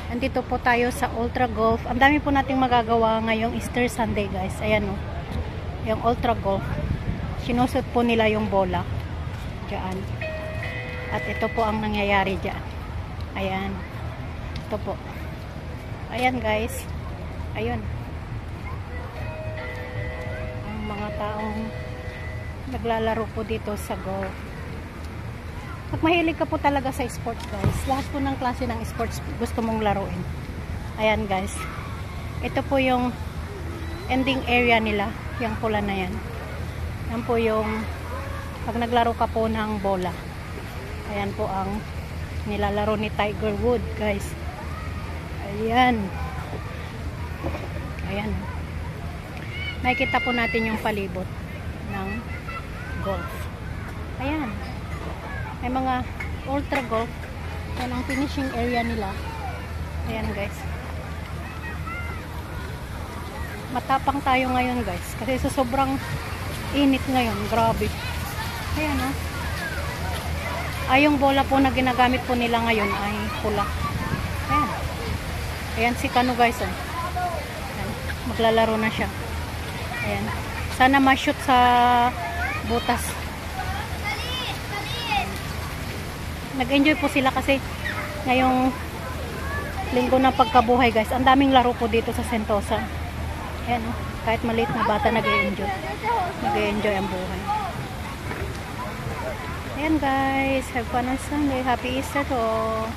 Andito po tayo sa Ultra Golf. Ang dami po nating magagawa ngayong Easter Sunday, guys. Ayan o. Yung Ultra Golf. Sinusot po nila yung bola. Diyan. At ito po ang nangyayari diyan. Ayan. Ito po. Ayan, guys. Ayun. Ang mga taong naglalaro po dito sa golf. Pag mahilig ka po talaga sa sports, guys, lahat po ng klase ng sports gusto mong laruin. Ayan, guys. Ito po yung ending area nila. Yung pula na yan. Yan po yung pag naglaro ka po ng bola. Ayan po ang nilalaro ni Tiger Woods, guys. Ayan. Ayan. Nakikita po natin yung palibot ng golf. Ayan. May mga ultra golf. Yan ang finishing area nila. Ayan, guys. Matapang tayo ngayon, guys. Kasi sa sobrang init ngayon. Grabe. Ayan, oh. Yung bola po na ginagamit po nila ngayon ay pula. Ayan. Ayan si Kano, guys, oh. Ayan. Maglalaro na siya. Ayan. Sana ma-shoot sa butas. Nag-enjoy po sila kasi ngayong linggo ng pagkabuhay, guys. Ang daming laro po dito sa Sentosa. Ayan, oh. Kahit maliit na bata nag-enjoy. Nag-enjoy ang buhay. Ayan, guys. Have fun on Sunday. Happy Easter to all.